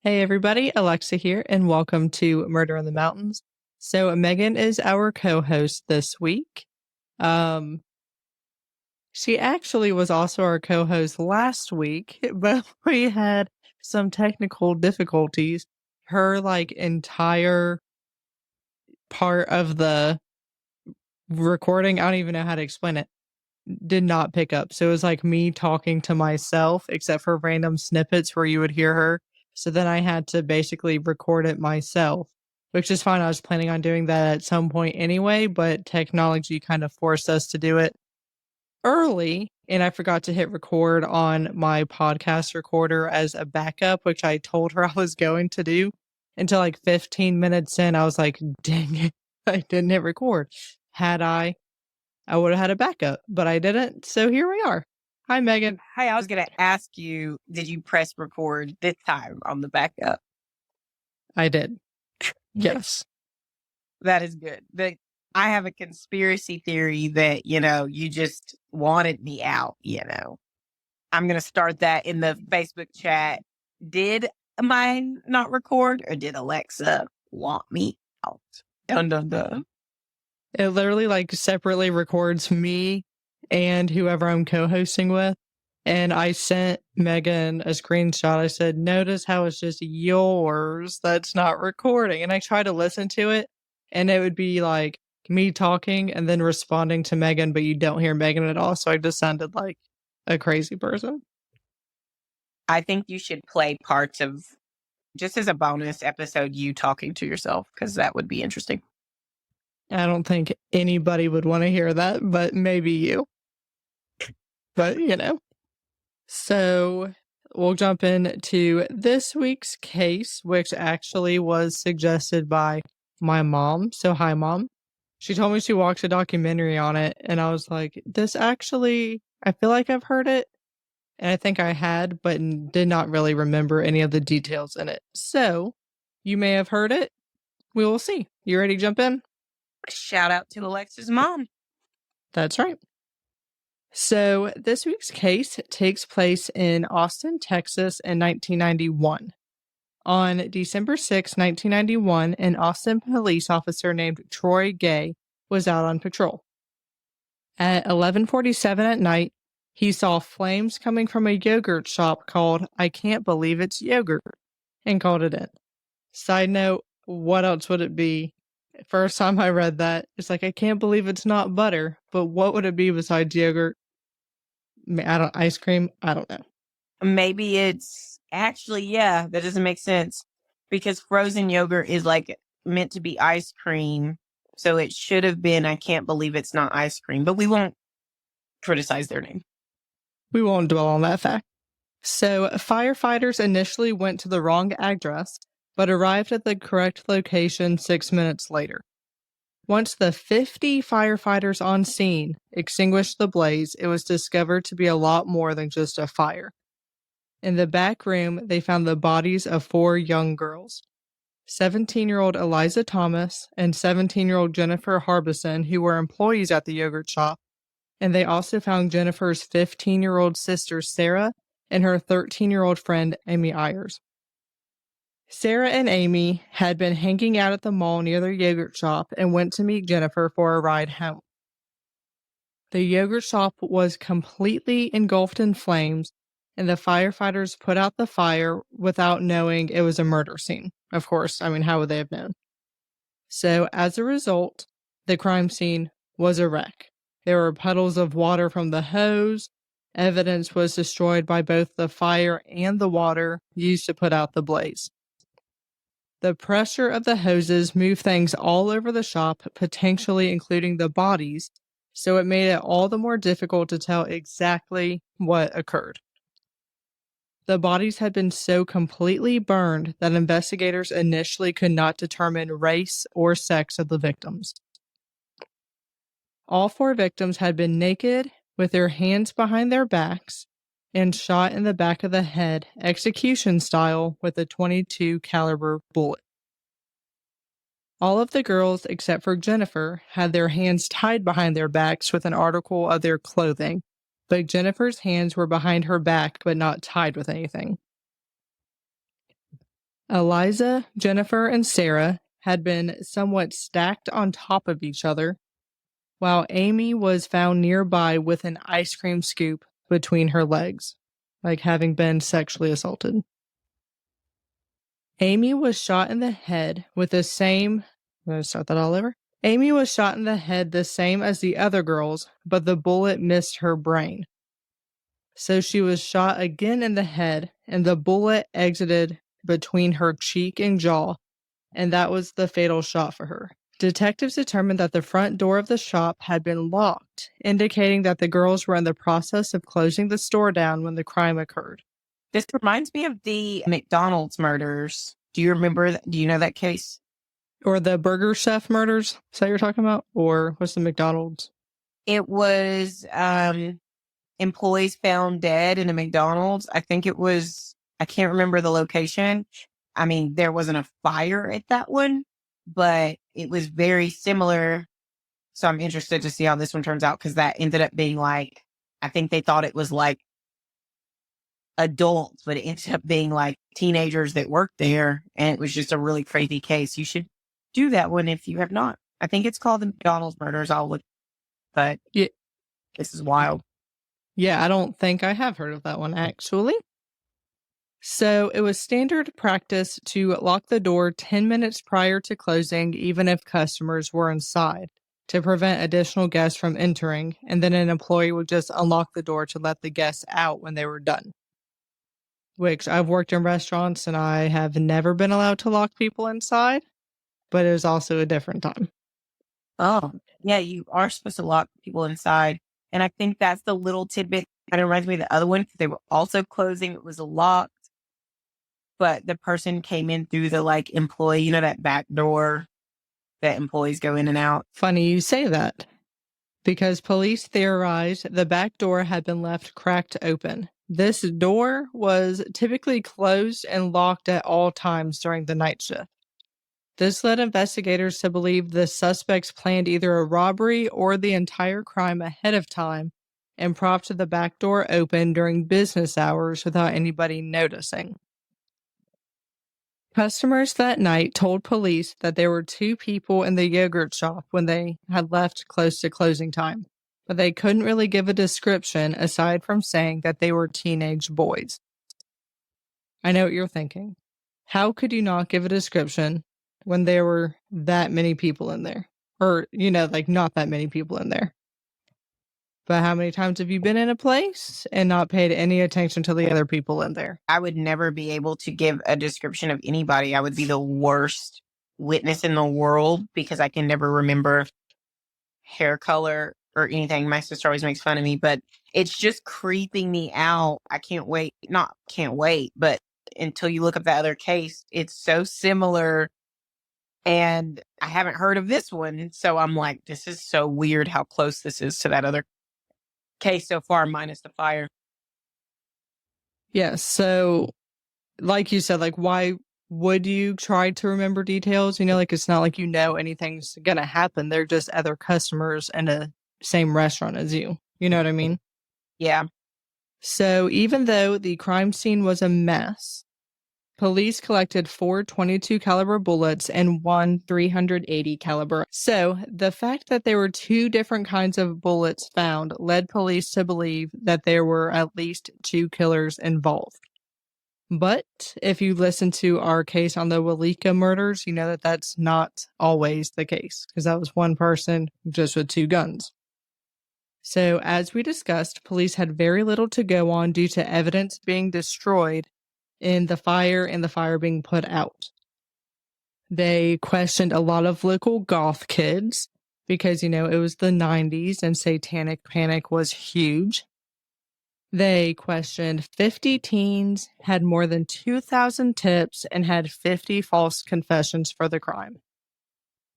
Hey everybody, Alexa here, and welcome to Murder in the Mountains. So Megan is our co-host this week. Um, she actually was also our co-host last week, but we had some technical difficulties. Her entire part of the recording, I don't even know how to explain it, did not pick up. So it was like me talking to myself, except for random snippets where you would hear her. So then I had to basically record it myself, which is fine. I was planning on doing that at some point anyway, but technology kind of forced us to do it early. And I forgot to hit record on my podcast recorder as a backup, which I told her I was going to do. Until like 15 minutes in, I was like, dang it, I didn't hit record. Had I would have had a backup, but I didn't. So here we are. Hi, Megan. Hey, I was going to ask you, did you press record this time on the backup? I did. Yes. That is good. I have a conspiracy theory that, you just wanted me out, I'm going to start that in the Facebook chat. Did mine not record, or did Alexa want me out? Dun, dun, dun. It literally separately records me and whoever I'm co-hosting with. And I sent Megan a screenshot. I said, notice how it's just yours that's not recording. And I tried to listen to it, and it would be like me talking and then responding to Megan, but you don't hear Megan at all. So I just sounded like a crazy person. I think you should play parts of, just as a bonus episode, you talking to yourself, because that would be interesting. I don't think anybody would want to hear that, but maybe you. But, So we'll jump into this week's case, which actually was suggested by my mom. So, hi, Mom. She told me she watched a documentary on it, and I was like, this actually, I feel like I've heard it. And I think I had, but did not really remember any of the details in it. So, you may have heard it. We will see. You ready to jump in? Shout out to Alexa's mom. That's right. So, this week's case takes place in Austin, Texas in 1991. On December 6, 1991, an Austin police officer named Troy Gay was out on patrol. At 11:47 at night, he saw flames coming from a yogurt shop called I Can't Believe It's Yogurt and called it in. Side note, what else would it be? First time I read that, it's like, I can't believe it's not butter, but what would it be besides yogurt? Ice cream? I don't know. Maybe it's actually, that doesn't make sense, because frozen yogurt is meant to be ice cream. So it should have been, I can't believe it's not ice cream, but we won't criticize their name. We won't dwell on that fact. So firefighters initially went to the wrong address, but arrived at the correct location 6 minutes later. Once the 50 firefighters on scene extinguished the blaze, it was discovered to be a lot more than just a fire. In the back room, they found the bodies of 4 young girls. 17-year-old Eliza Thomas and 17-year-old Jennifer Harbison, who were employees at the yogurt shop, and they also found Jennifer's 15-year-old sister Sarah and her 13-year-old friend Amy Ayers. Sarah and Amy had been hanging out at the mall near their yogurt shop and went to meet Jennifer for a ride home. The yogurt shop was completely engulfed in flames, and the firefighters put out the fire without knowing it was a murder scene. Of course, how would they have known? So, as a result, the crime scene was a wreck. There were puddles of water from the hose. Evidence was destroyed by both the fire and the water used to put out the blaze. The pressure of the hoses moved things all over the shop, potentially including the bodies, so it made it all the more difficult to tell exactly what occurred. The bodies had been so completely burned that investigators initially could not determine race or sex of the victims. All 4 victims had been naked, with their hands behind their backs, and shot in the back of the head, execution style, with a .22 caliber bullet. All of the girls, except for Jennifer, had their hands tied behind their backs with an article of their clothing, but Jennifer's hands were behind her back but not tied with anything. Eliza, Jennifer, and Sarah had been somewhat stacked on top of each other, while Amy was found nearby with an ice cream scoop between her legs, like having been sexually assaulted. Amy was shot in the head with the same. I'm going to start that all over. Amy was shot in the head the same as the other girls, but the bullet missed her brain. So she was shot again in the head, and the bullet exited between her cheek and jaw, and that was the fatal shot for her. Detectives determined that the front door of the shop had been locked, indicating that the girls were in the process of closing the store down when the crime occurred. This reminds me of the McDonald's murders. Do you remember that? Do you know that case? Or the Burger Chef murders, is that what you're talking about? Or what's the McDonald's? It was employees found dead in a McDonald's. I think it was, I can't remember the location. I mean, there wasn't a fire at that one, but it was very similar. So I'm interested to see how this one turns out, because that ended up being like, I think they thought it was like adults, but it ended up being like teenagers that worked there. And it was just a really crazy case. You should do that one if you have not. I think it's called the McDonald's murders. I'll look, but Yeah. This is wild. Yeah, I don't think I have heard of that one, actually. So it was standard practice to lock the door 10 minutes prior to closing, even if customers were inside, to prevent additional guests from entering, and then an employee would just unlock the door to let the guests out when they were done. Which I've worked in restaurants and I have never been allowed to lock people inside, but it was also a different time. Oh, yeah, you are supposed to lock people inside. And I think that's the little tidbit that reminds me of the other one, because they were also closing. It was locked, but the person came in through the like employee, you know, that back door that employees go in and out. Funny you say that, because police theorized the back door had been left cracked open. This door was typically closed and locked at all times during the night shift. This led investigators to believe the suspects planned either a robbery or the entire crime ahead of time and propped the back door open during business hours without anybody noticing. Customers that night told police that there were two people in the yogurt shop when they had left close to closing time, but they couldn't really give a description aside from saying that they were teenage boys. I know what you're thinking. How could you not give a description when there were that many people in there? Or, like not that many people in there. But how many times have you been in a place and not paid any attention to the other people in there? I would never be able to give a description of anybody. I would be the worst witness in the world, because I can never remember hair color or anything. My sister always makes fun of me, but it's just creeping me out. I can't wait. Not can't wait, but until you look up that other case, it's so similar. And I haven't heard of this one. So I'm like, this is so weird how close this is to that other case so far, minus the fire. Yeah, so like you said, like why would you try to remember details? Like it's not like anything's gonna happen. They're just other customers in the same restaurant as you. You know what I mean? Yeah. So even though the crime scene was a mess, police collected 4 .22 caliber bullets and 1 .380 caliber. So the fact that there were two different kinds of bullets found led police to believe that there were at least two killers involved. But if you listen to our case on the Walika murders, you know that that's not always the case, because that was one person just with two guns. So as we discussed, police had very little to go on due to evidence being destroyed in the fire and the fire being put out. They questioned a lot of local goth kids because, it was the 90s and satanic panic was huge. They questioned 50 teens, had more than 2,000 tips, and had 50 false confessions for the crime.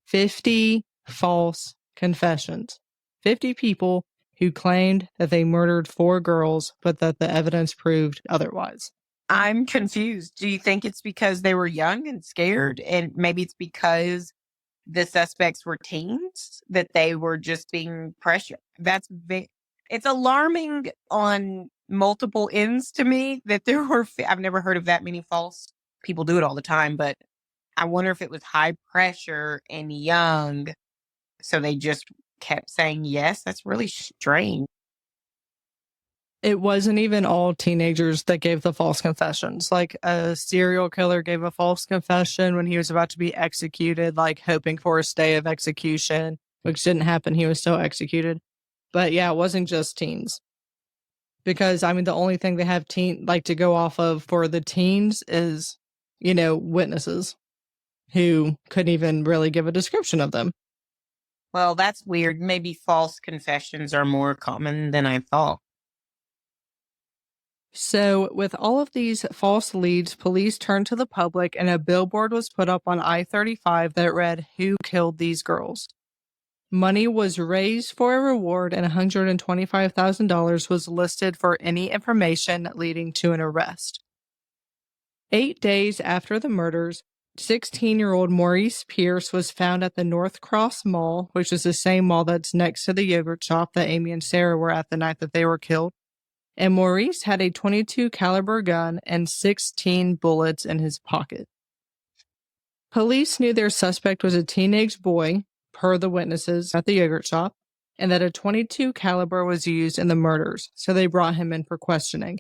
50 false confessions. 50 people who claimed that they murdered 4 girls, but that the evidence proved otherwise. I'm confused. Do you think it's because they were young and scared, and maybe it's because the suspects were teens that they were just being pressured? It's alarming on multiple ends to me that there were, I've never heard of that many false people do it all the time, but I wonder if it was high pressure and young, so they just kept saying yes. That's really strange. It wasn't even all teenagers that gave the false confessions. Like a serial killer gave a false confession when he was about to be executed, like hoping for a stay of execution, which didn't happen. He was still executed. But yeah, it wasn't just teens. Because I mean, the only thing they have to go off of for the teens is, witnesses who couldn't even really give a description of them. Well, that's weird. Maybe false confessions are more common than I thought. So, with all of these false leads, police turned to the public and a billboard was put up on I-35 that read, "Who killed these girls?" Money was raised for a reward and $125,000 was listed for any information leading to an arrest. 8 days after the murders, 16-year-old Maurice Pierce was found at the North Cross Mall, which is the same mall that's next to the yogurt shop that Amy and Sarah were at the night that they were killed. And Maurice had a .22 caliber gun and 16 bullets in his pocket. Police knew their suspect was a teenage boy, per the witnesses at the yogurt shop, and that a .22 caliber was used in the murders, so they brought him in for questioning.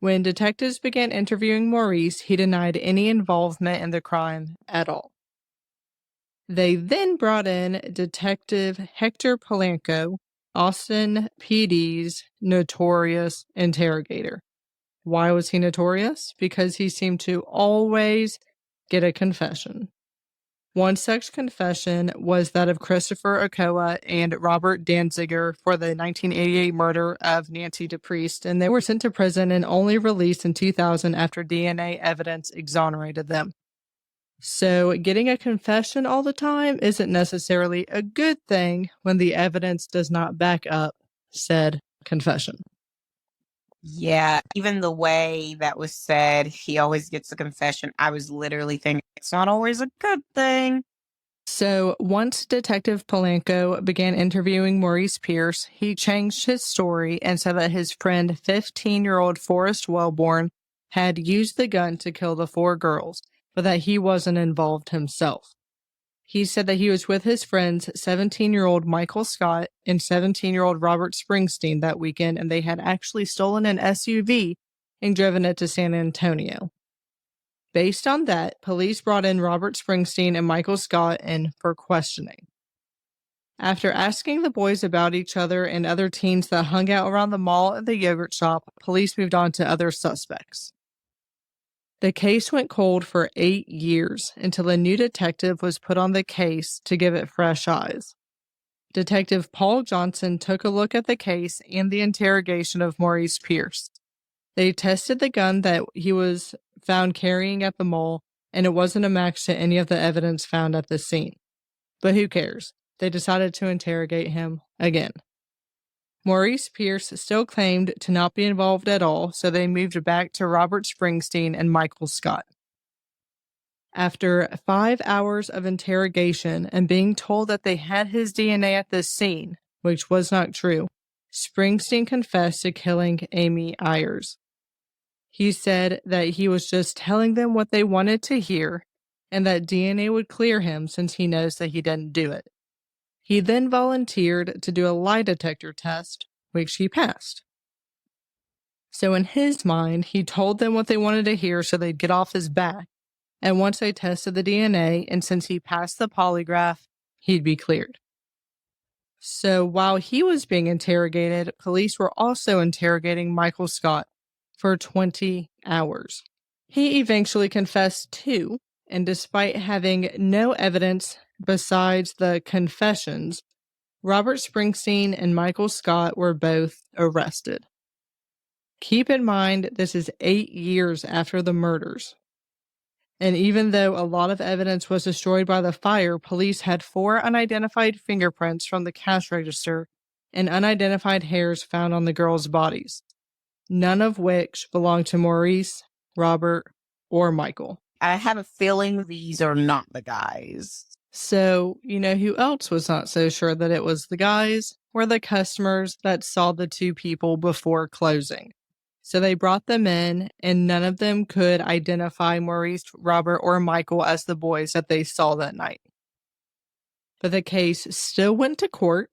When detectives began interviewing Maurice, he denied any involvement in the crime at all. They then brought in Detective Hector Polanco, Austin PD's notorious interrogator. Why was he notorious? Because he seemed to always get a confession. One such confession was that of Christopher Ochoa and Robert Danziger for the 1988 murder of Nancy DePriest, and they were sent to prison and only released in 2000 after DNA evidence exonerated them. So, getting a confession all the time isn't necessarily a good thing when the evidence does not back up said confession. Yeah, even the way that was said, he always gets a confession. I was literally thinking it's not always a good thing. So, once Detective Polanco began interviewing Maurice Pierce, he changed his story and said that his friend, 15-year-old Forrest Wellborn, had used the gun to kill the 4 girls, but that he wasn't involved himself. He said that he was with his friends, 17-year-old Michael Scott and 17-year-old Robert Springsteen that weekend, and they had actually stolen an SUV and driven it to San Antonio. Based on that, police brought in Robert Springsteen and Michael Scott in for questioning. After asking the boys about each other and other teens that hung out around the mall and the yogurt shop, police moved on to other suspects. The case went cold for 8 years until a new detective was put on the case to give it fresh eyes. Detective Paul Johnson took a look at the case and the interrogation of Maurice Pierce. They tested the gun that he was found carrying at the mall, and it wasn't a match to any of the evidence found at the scene. But who cares? They decided to interrogate him again. Maurice Pierce still claimed to not be involved at all, so they moved back to Robert Springsteen and Michael Scott. After 5 hours of interrogation and being told that they had his DNA at the scene, which was not true, Springsteen confessed to killing Amy Ayers. He said that he was just telling them what they wanted to hear and that DNA would clear him since he knows that he didn't do it. He then volunteered to do a lie detector test, which he passed. So in his mind, he told them what they wanted to hear so they'd get off his back. And once they tested the DNA, and since he passed the polygraph, he'd be cleared. So while he was being interrogated, police were also interrogating Michael Scott for 20 hours. He eventually confessed too, and despite having no evidence besides the confessions, Robert Springsteen and Michael Scott were both arrested. Keep in mind, this is 8 years after the murders. And even though a lot of evidence was destroyed by the fire, police had 4 unidentified fingerprints from the cash register and unidentified hairs found on the girls' bodies, none of which belonged to Maurice, Robert, or Michael. I have a feeling these are not the guys. So, who else was not so sure that it was the guys? Were the customers that saw the 2 people before closing. So they brought them in, and none of them could identify Maurice, Robert, or Michael as the boys that they saw that night. But the case still went to court,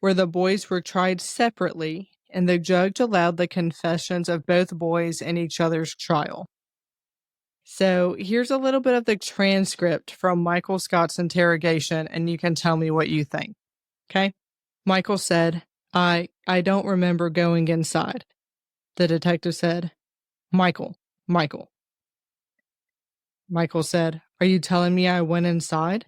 where the boys were tried separately, and the judge allowed the confessions of both boys in each other's trial. So here's a little bit of the transcript from Michael Scott's interrogation, and you can tell me what you think. Okay? Michael said, I don't remember going inside. The detective said, Michael. Michael said, Are you telling me I went inside?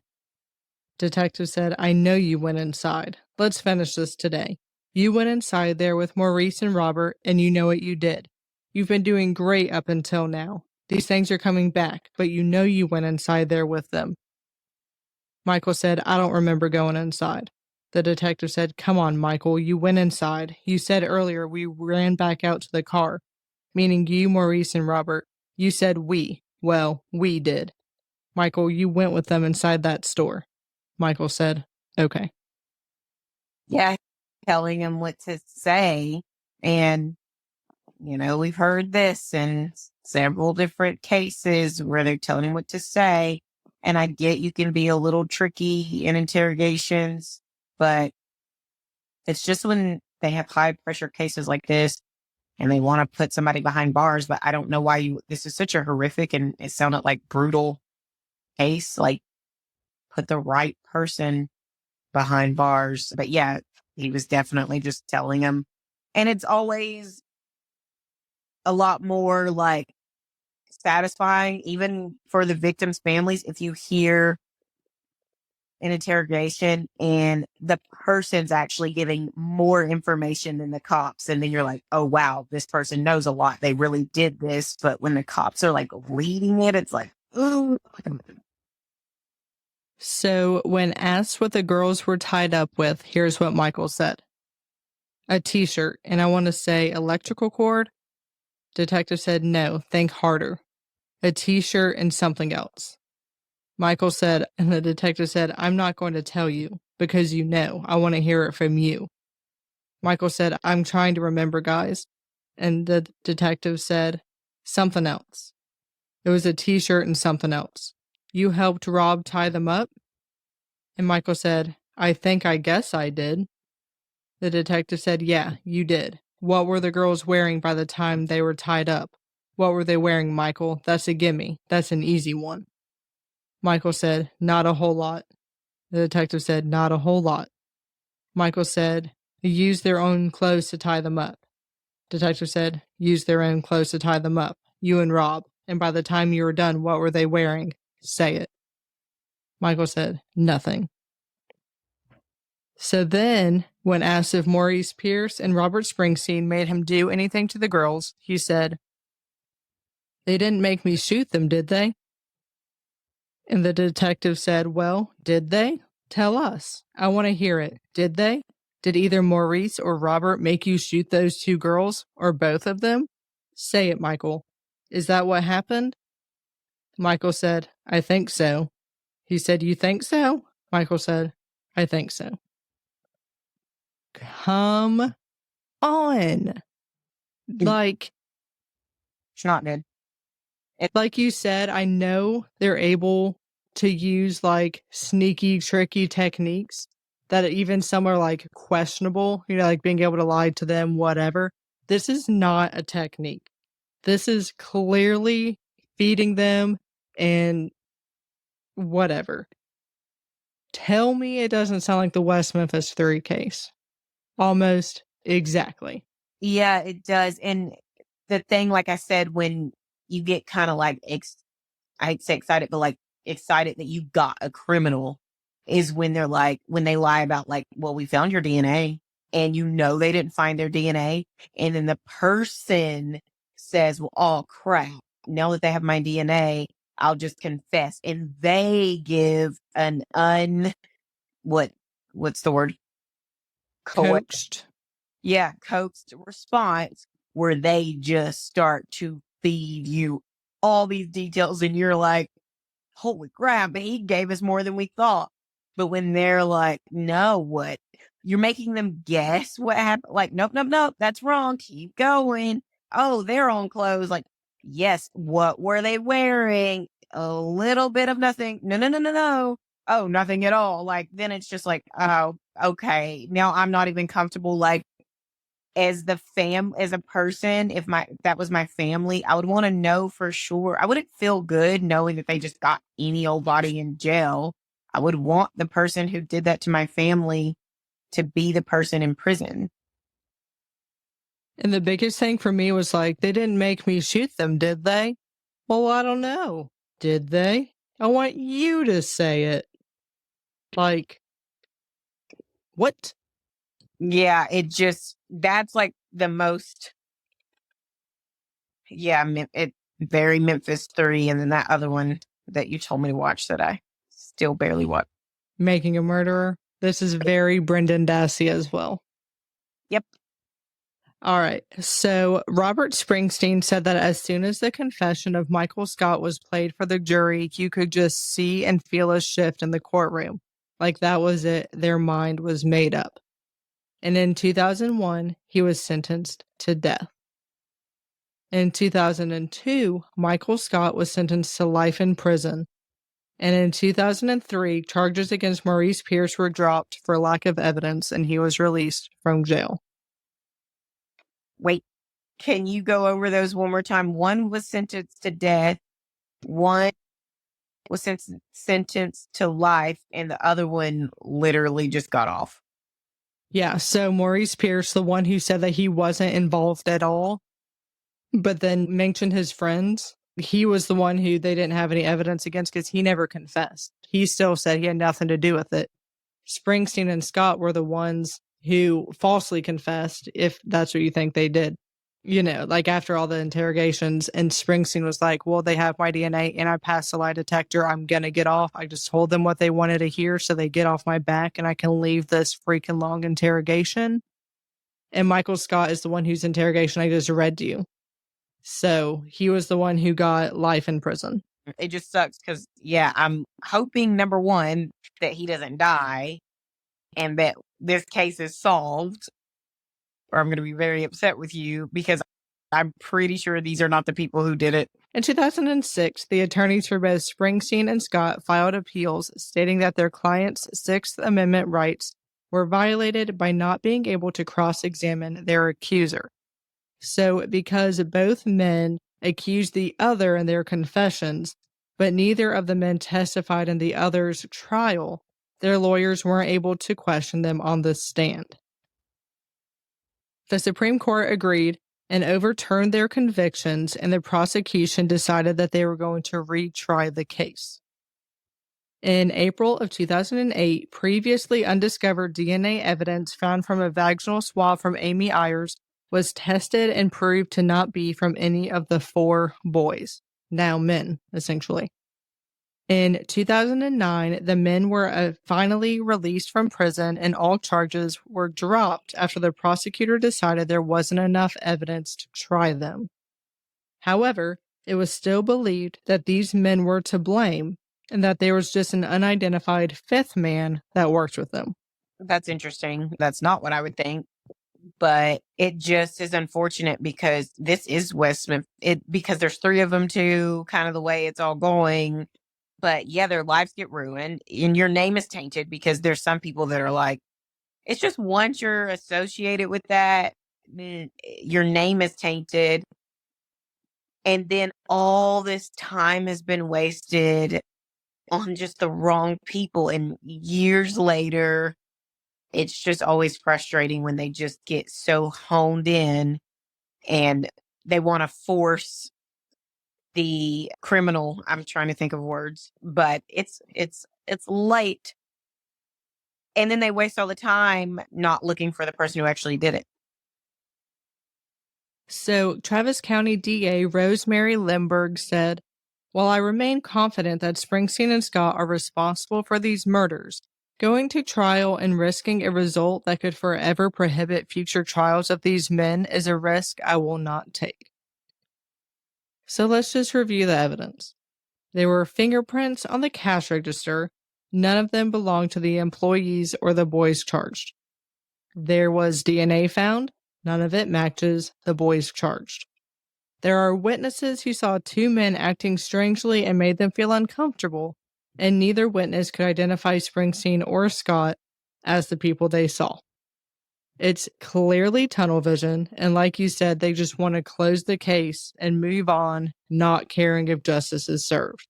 Detective said, I know you went inside. Let's finish this today. You went inside there with Maurice and Robert, and you know what you did. You've been doing great up until now. These things are coming back, but you know you went inside there with them. Michael said, I don't remember going inside. The detective said, Come on, Michael, you went inside. You said earlier we ran back out to the car, meaning you, Maurice, and Robert. You said we. Well, we did. Michael, you went with them inside that store. Michael said, Okay. Yeah, telling him what to say. And, we've heard this in several different cases where they're telling him what to say. And I get you can be a little tricky in interrogations, but it's just when they have high pressure cases like this and they want to put somebody behind bars, but I don't know why this is such a horrific and it sounded like brutal case, like put the right person behind bars. But yeah, he was definitely just telling him. And it's always a lot more like satisfying, even for the victims' families, if you hear an interrogation and the person's actually giving more information than the cops. And then you're like, oh, wow, this person knows a lot. They really did this. But when the cops are like reading it, it's like, oh. So, when asked what the girls were tied up with, here's what Michael said. A t-shirt, and I want to say electrical cord. Detective said, No, think harder. A t-shirt and something else. Michael said, and the detective said, I'm not going to tell you because you know. I want to hear it from you. Michael said, I'm trying to remember, guys. And the detective said, Something else. It was a t-shirt and something else. You helped Rob tie them up? And Michael said, I guess I did. The detective said, Yeah, you did. What were the girls wearing by the time they were tied up? What were they wearing, Michael? That's a gimme. That's an easy one. Michael said, Not a whole lot. The detective said, Not a whole lot. Michael said, Use their own clothes to tie them up. Detective said, Use their own clothes to tie them up. You and Rob. And by the time you were done, what were they wearing? Say it. Michael said, Nothing. So then, when asked if Maurice Pierce and Robert Springsteen made him do anything to the girls, he said, They didn't make me shoot them, did they? And the detective said, Well, did they? Tell us. I want to hear it. Did they? Did either Maurice or Robert make you shoot those two girls, or both of them? Say it, Michael. Is that what happened? Michael said, I think so. He said, You think so? Michael said, I think so. Come on. Like, It's not good. like you said, I know they're able to use like sneaky, tricky techniques that even some are like questionable, like being able to lie to them, whatever. This is not a technique. This is clearly feeding them and whatever. Tell me it doesn't sound like the West Memphis 3 case. Almost exactly. Yeah, it does. And the thing, like I said, when you get kind of like, I hate to say excited, but like excited that you got a criminal is when they're like, when they lie about like, well, we found your DNA and they didn't find their DNA. And then the person says, well, oh crap. Now that they have my DNA, I'll just confess. And they give an what's the word? Coached. Yeah, coaxed response where they just start to feed you all these details and you're like, holy crap, he gave us more than we thought. But when they're like, no, what? You're making them guess what happened. Like, nope, that's wrong. Keep going. oh, their own clothes. Like, yes, what were they wearing? A little bit of nothing. No, no, no, no, no. Oh, nothing at all. Like, then it's just like, oh, okay. Now I'm not even comfortable. Like, as a person, if that was my family, I would want to know for sure. I wouldn't feel good knowing that they just got any old body in jail. I would want the person who did that to my family to be the person in prison. And the biggest thing for me was like, they didn't make me shoot them, did they? Well, I don't know. Did they? I want you to say it. Like, what? Yeah, that's like the most, yeah, it very Memphis 3. And then that other one that you told me to watch that I still barely watch. Making a Murderer. This is very Brendan Dassey as well. Yep. All right. So Robert Springsteen said that as soon as the confession of Michael Scott was played for the jury, you could just see and feel a shift in the courtroom. Like that was it. Their mind was made up. And in 2001, he was sentenced to death. In 2002, Michael Scott was sentenced to life in prison. And in 2003, charges against Maurice Pierce were dropped for lack of evidence, and he was released from jail. Wait, can you go over those one more time? One was sentenced to death. One was sentenced to life, and the other one literally just got off. Yeah, so Maurice Pierce, the one who said that he wasn't involved at all, but then mentioned his friends, he was the one who they didn't have any evidence against because he never confessed. He still said he had nothing to do with it. Springsteen and Scott were the ones who falsely confessed, if that's what you think they did. You know, like after all the interrogations, and Springsteen was like, well, they have my DNA and I passed the lie detector. I'm going to get off. I just told them what they wanted to hear so they get off my back and I can leave this freaking long interrogation. And Michael Scott is the one whose interrogation I just read to you. So he was the one who got life in prison. It just sucks because, yeah, I'm hoping, number one, that he doesn't die and that this case is solved, or I'm going to be very upset with you because I'm pretty sure these are not the people who did it. In 2006, the attorneys for both Springsteen and Scott filed appeals stating that their clients' Sixth Amendment rights were violated by not being able to cross-examine their accuser. So, because both men accused the other in their confessions, but neither of the men testified in the other's trial, their lawyers weren't able to question them on the stand. The Supreme Court agreed and overturned their convictions, and the prosecution decided that they were going to retry the case. In April of 2008, previously undiscovered DNA evidence found from a vaginal swab from Amy Ayers was tested and proved to not be from any of the 4 boys, now men, essentially. In 2009, the men were finally released from prison and all charges were dropped after the prosecutor decided there wasn't enough evidence to try them. However, it was still believed that these men were to blame and that there was just an unidentified 5th man that worked with them. That's interesting. That's not what I would think. But it just is unfortunate because this is because there's 3 of them too, kind of the way it's all going. But yeah, their lives get ruined and your name is tainted because there's some people that are like, it's just once you're associated with that, your name is tainted. And then all this time has been wasted on just the wrong people. And years later, it's just always frustrating when they just get so honed in and they want to force the criminal. I'm trying to think of words, but it's late. And then they waste all the time not looking for the person who actually did it. So, Travis County DA Rosemary Limburg said, while I remain confident that Springsteen and Scott are responsible for these murders, going to trial and risking a result that could forever prohibit future trials of these men is a risk I will not take. So let's just review the evidence. There were fingerprints on the cash register. None of them belonged to the employees or the boys charged. There was DNA found. None of it matches the boys charged. There are witnesses who saw two men acting strangely and made them feel uncomfortable, and neither witness could identify Springsteen or Scott as the people they saw. It's clearly tunnel vision, and like you said, they just want to close the case and move on, not caring if justice is served.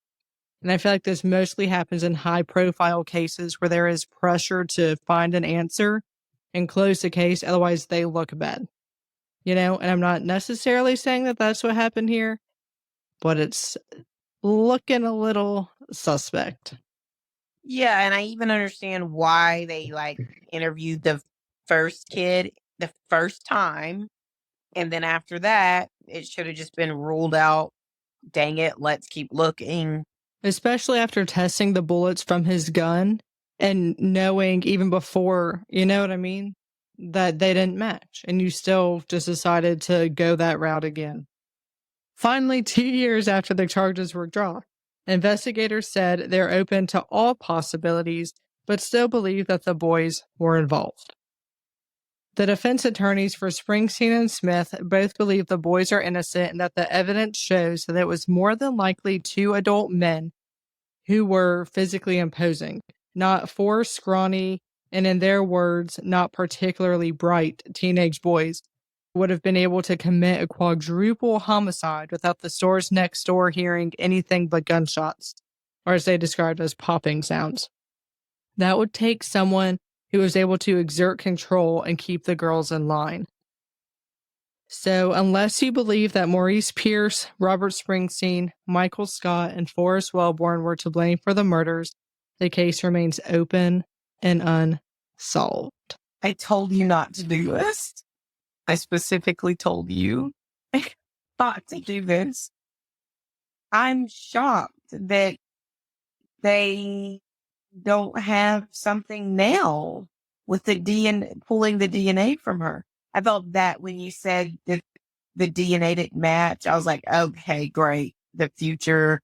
And I feel like this mostly happens in high profile cases where there is pressure to find an answer and close the case, otherwise they look bad. And I'm not necessarily saying that that's what happened here, but it's looking a little suspect. Yeah, and I even understand why they interviewed the first kid the first time, and then after that, it should have just been ruled out. Dang it, let's keep looking. Especially after testing the bullets from his gun and knowing even before, you know what I mean, that they didn't match, and you still just decided to go that route again. Finally, 2 years after the charges were dropped, investigators said they're open to all possibilities, but still believe that the boys were involved. The defense attorneys for Springsteen and Smith both believe the boys are innocent and that the evidence shows that it was more than likely two adult men who were physically imposing, not four scrawny, and in their words, not particularly bright teenage boys would have been able to commit a quadruple homicide without the stores next door hearing anything but gunshots, or as they described as popping sounds. That would take someone who was able to exert control and keep the girls in line. So, unless you believe that Maurice Pierce, Robert Springsteen, Michael Scott, and Forrest Wellborn were to blame for the murders, the case remains open and unsolved. I told you not to do this. I specifically told you not to do this. I'm shocked that they don't have something now with the DNA, pulling the DNA from her. I felt that when you said that the DNA didn't match, I was like, okay, great. The future,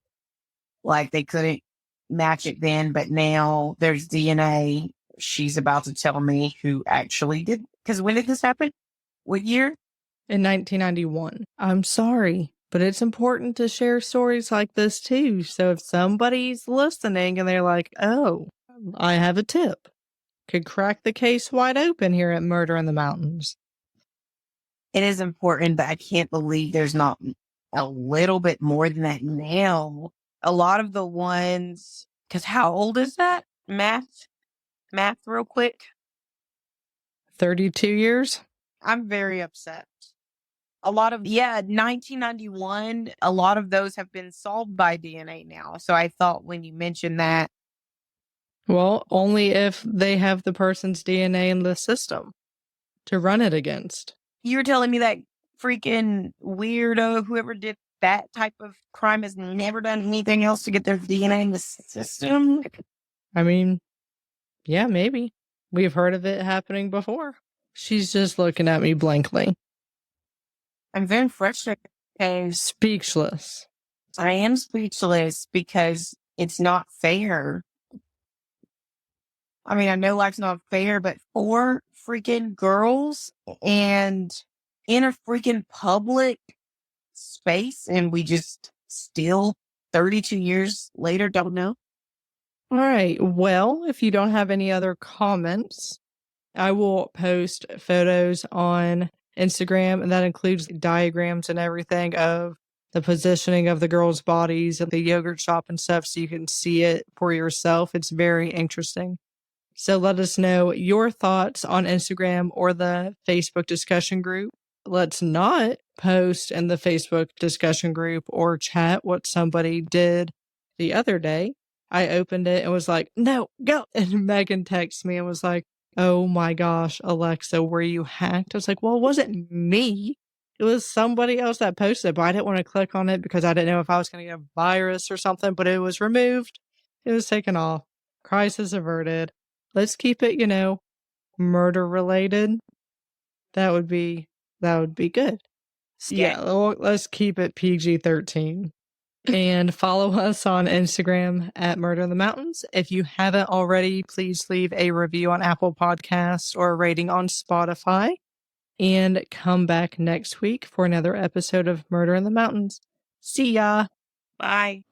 they couldn't match it then, but now there's DNA. She's about to tell me who actually did. Because when did this happen? What year? In 1991. I'm sorry, but it's important to share stories like this too. So if somebody's listening and they're like, oh, I have a tip, could crack the case wide open here at Murder in the Mountains. It is important, but I can't believe there's not a little bit more than that now. A lot of the ones, because how old is that? Math real quick. 32 years? I'm very upset. A lot of, 1991, a lot of those have been solved by DNA now. So I thought when you mentioned that. Well, only if they have the person's DNA in the system to run it against. You're telling me that freaking weirdo, whoever did that type of crime, has never done anything else to get their DNA in the system? I mean, yeah, maybe. We've heard of it happening before. She's just looking at me blankly. I'm very frustrated. Speechless. I am speechless because it's not fair. I mean, I know life's not fair, but 4 freaking girls and in a freaking public space, and we just still 32 years later don't know. All right. Well, if you don't have any other comments, I will post photos on Instagram, and that includes diagrams and everything of the positioning of the girls' bodies at the yogurt shop and stuff, so you can see it for yourself. It's very interesting. So let us know your thoughts on Instagram or the Facebook discussion group. Let's not post in the Facebook discussion group or chat what somebody did the other day. I opened it and was like, no, go. And Megan texted me and was like, oh my gosh, Alexa, were you hacked? I was like, well, it wasn't me. It was somebody else that posted it, but I didn't want to click on it because I didn't know if I was going to get a virus or something, but it was removed. It was taken off. Crisis averted. Let's keep it, murder related. That would be good. Yeah, let's keep it PG-13. And follow us on Instagram at Murder in the Mountains. If you haven't already, please leave a review on Apple Podcasts or a rating on Spotify. And come back next week for another episode of Murder in the Mountains. See ya! Bye.